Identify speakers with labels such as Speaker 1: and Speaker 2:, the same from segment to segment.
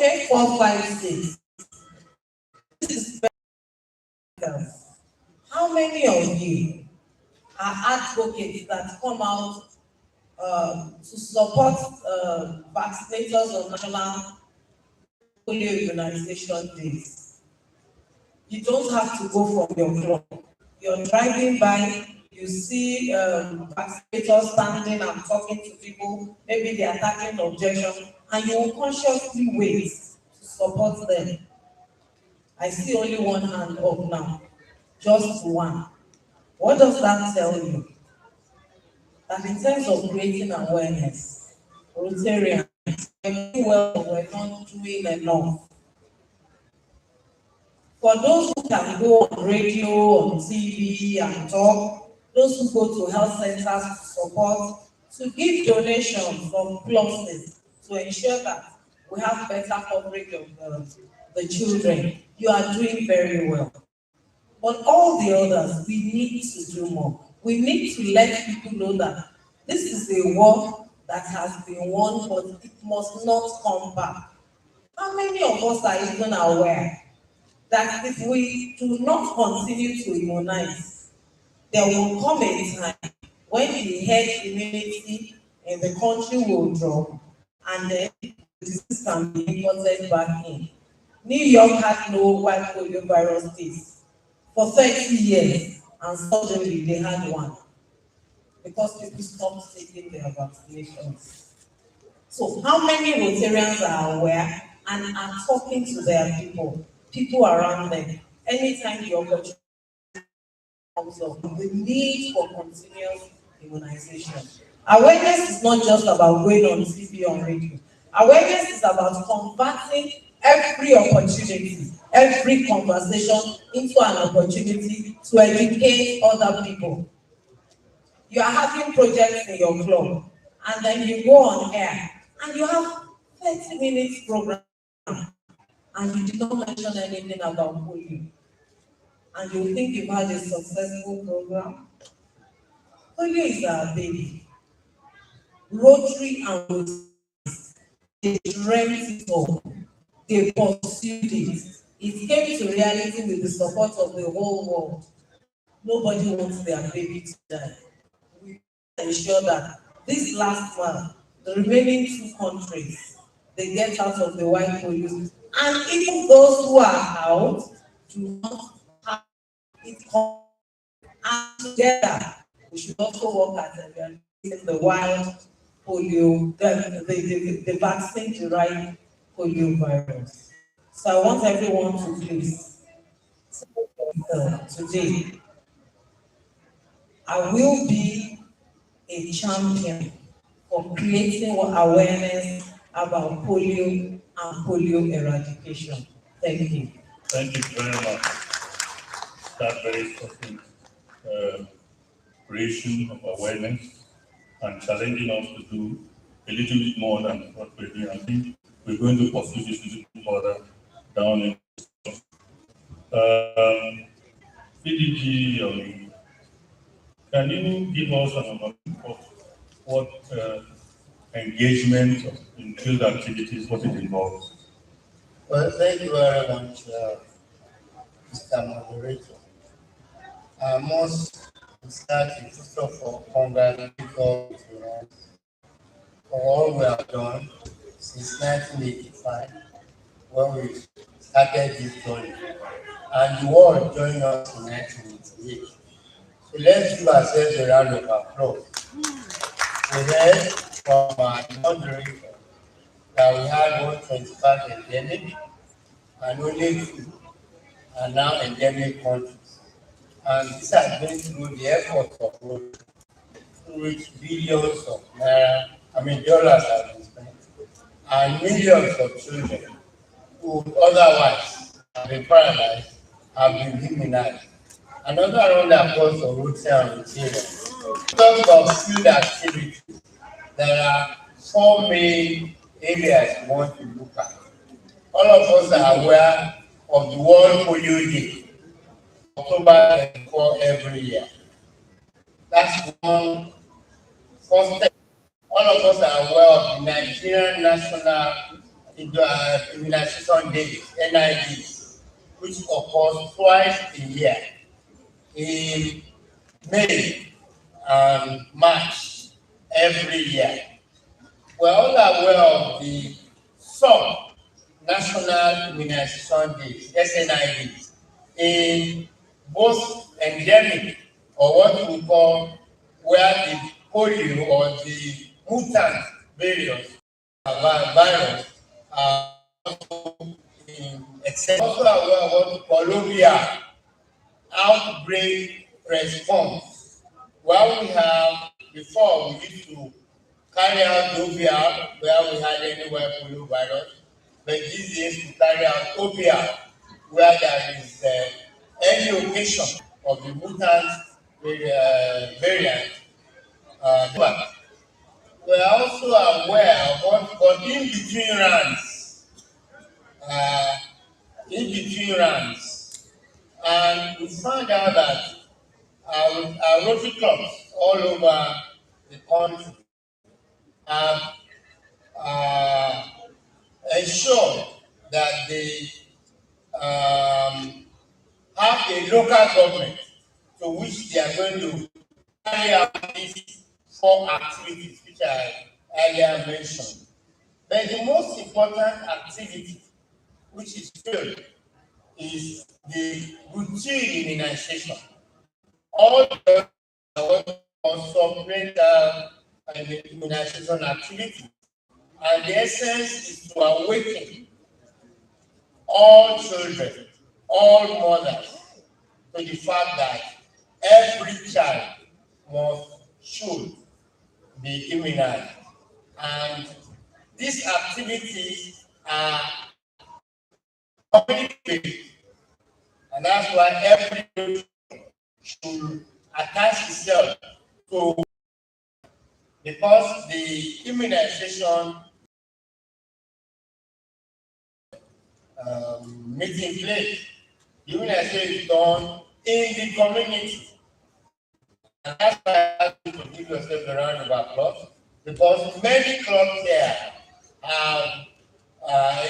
Speaker 1: Okay, 4, 5, 6. This is better. How many of you are advocates that come out to support vaccinators on National Polio Immunization Days? You don't have to go from your club. You're driving by, you see vaccinators standing and talking to people, maybe they are tackling objection, and you will consciously wait to support them. I see only one hand up now, just one. What does that tell you? That in terms of creating awareness, Rotarians, we're doing well, we're not doing enough. For those who can go on radio, on TV and talk, those who go to health centers to support, to give donations from clusters to ensure that we have better coverage of the children, you are doing very well. But all the others, we need to do more. We need to let people know that this is a war that has been won, but it must not come back. How many of us are even aware that if we do not continue to immunize, there will come a time when the herd immunity in the country will drop and then the disease can be imported back in. New York had no white polio virus case for 30 years, and suddenly they had one because people stopped taking their vaccinations. So how many Rotarians are aware and are talking to their people around them, anytime the opportunity comes up, the need for continuous immunization? Awareness is not just about going on TV or radio. Awareness is about converting every opportunity, every conversation into an opportunity to educate other people. You are having projects in your club, and then you go on air, and you have 30 minutes program, and you did not mention anything about polio. And you think you've had a successful program. Polio is our baby. Rotary and Rotary, they dreamt it up. They pursued it. It came to reality with the support of the whole world. Nobody wants their baby to die. We ensure that this last one, the remaining 2 countries, they get out of the white polio. And even those who are out do not have it come. And together, we should also work at eradicating the wild polio, the vaccine-derived polio virus. So I want everyone to please, today, I will be a champion for creating awareness about polio and polio eradication. Thank you.
Speaker 2: Thank you very much. That very important creation of awareness and challenging us to do a little bit more than what we're doing. I think we're going to pursue this a little further down in PDG. Can you give us an overview of what engagement in field activities, what it involves?
Speaker 3: Well, thank you very much, Mr. Moderator. I must start first of all congratulating all for all we have done since 1985 when we started this journey, and the world joined us in 1988. So let's give ourselves a round of applause. We heard from our moderator that we had 125 endemic and only 2 are now endemic countries. And this has been through the efforts of Rotary, through which billions of dollars have been spent, and millions of children who would otherwise have been paralyzed have been immunized. Another round of applause for Rotary and Rotarian. In terms of field activities, there are 4 main areas we want to look at. All of us are aware of the World Polio Day, October 24 every year. That's one first step. All of us are aware of the Nigerian National immunization days, NIDs, which occurs twice a year in May and March every year. We're all aware of the sub-national immunization days, SNIDs, in both endemic or what we call where the polio or the mutant variants virus are also in excess. Also aware of what we call polio outbreak response. While we have before we used to carry out DEWEF where we had anywhere polio virus, but these days we carry out OPR where there is any occasion of the mutant variant. But we are also aware of what we call in-between runs. In-between runs. And we found out that our Rotary clubs all over the country have ensured that they have a local government to which they are going to carry out these 4 activities which I earlier mentioned. But the most important activity which is still is the routine immunization. All the supplemental immunization activities, and the essence is to awaken all children, all mothers, to the fact that every child should be immunized. And these activities are community-based, and that's why every should attach itself to, because the immunization meeting place, the immunization is done in the community. And that's why I ask you to give yourself a round of applause, because many clubs there have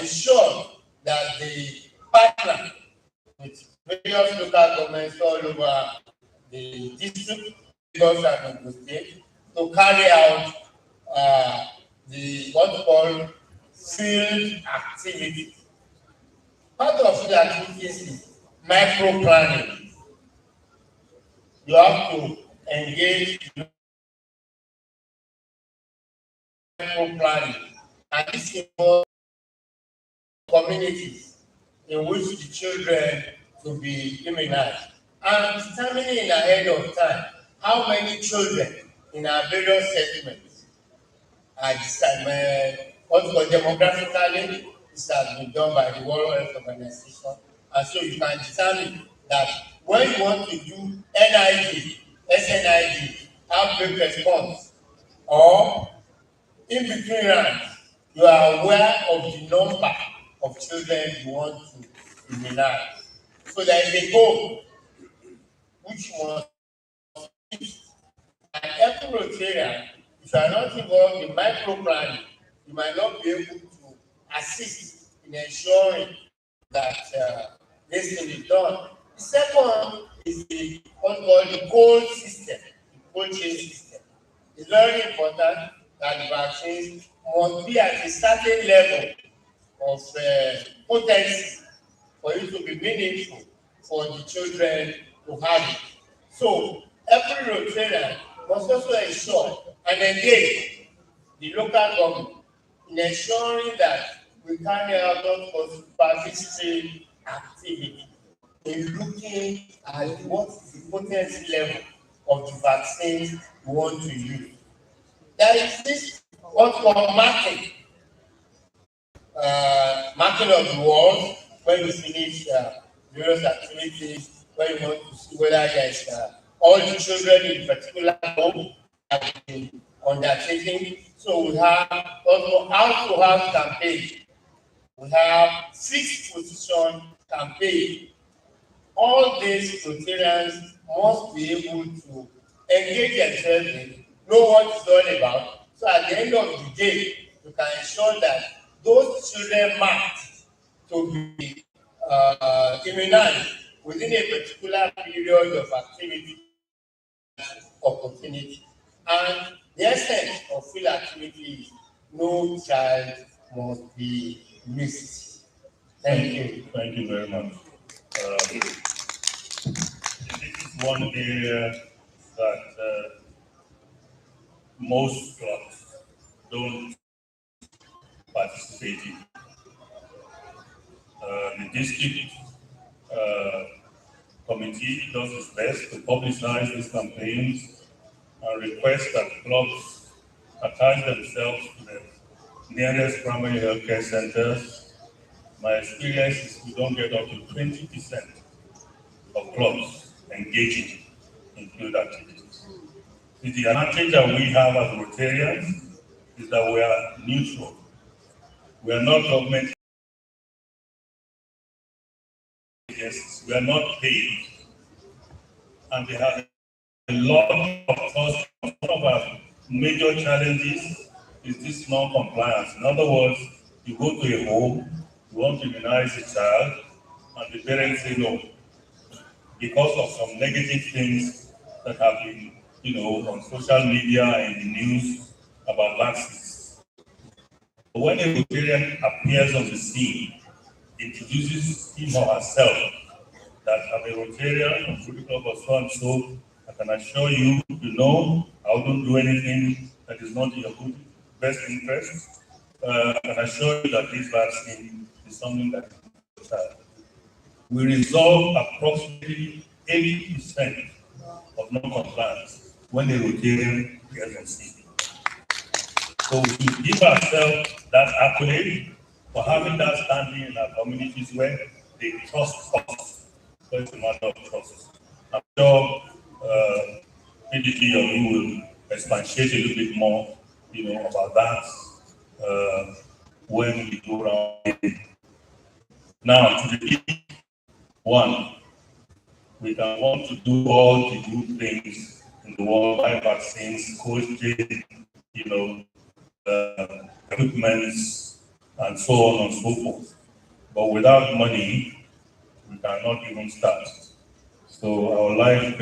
Speaker 3: ensured that the partner with various local governments all over the district, Lagos and Ogun State, to carry out the what we call field activities. Part of field activities is micro planning. You have to engage in micro planning, and this involves communities in which the children to be immunized, and determining ahead of time how many children in our various settlements are what's called demographically. This has been done by the World Health Organization, and so you can determine that when you want to do NID, SNID, outbreak response, or in between rounds, you are aware of the number of children you want to immunize. So there is a goal which must be, and every Rotarian, if you are not involved in micro planning, you might not be able to assist in ensuring that this thing is done. The second is the what's called the cold system, the cold chain system. It's very important that the vaccines must be at a certain level of potency for it to be meaningful for the children to have it. So every Rotarian must also ensure and engage the local government in ensuring that we carry out supervisory activity in looking at what is the potency level of the vaccines we want to use. There is this what's called marking of the walls when you finish various activities, when you want to see whether there's all the children in particular home have been undertaking. So we have also how to have campaign. We have fixed position campaign. All these Rotarians must be able to engage themselves in, know what it's all about. So at the end of the day, you can ensure that those children marked to be immunized within a particular period of activity opportunity. And the essence of field activity is no child must be missed. Thank you.
Speaker 2: Thank you very much. This is one area that most clubs don't participate in. The district committee does its best to publicize these campaigns and request that clubs attach themselves to the nearest primary healthcare centers. My experience is we don't get up to 20% of clubs engaging in field activities. The advantage that we have as Rotarians is that we are neutral. We are not government agencies. We are not paid. And we have a lot of costs. One of our major challenges is this non-compliance. In other words, you go to a home, you want to immunize a child, and the parents say no, because of some negative things that have been, on social media and in the news about vaccines. When a Rotarian appears on the scene, introduces him or herself, that I'm a Rotarian from Rotary Club of so and so, I can assure you, I wouldn't do anything that is not in your best interest. I can assure you that this vaccine is something that is child. We resolve approximately 80% of non-compliance when a Rotarian gets on scene. So we should give ourselves that accolade for having that standing in our communities where they trust us. So it's a matter of trust. I'm sure PDP or you will expatiate a little bit more, about that when we go around. Now, to the one, we can want to do all the good things in the world, buy vaccines, coaching, equipments, and so on and so forth. But without money, we cannot even start. So I would like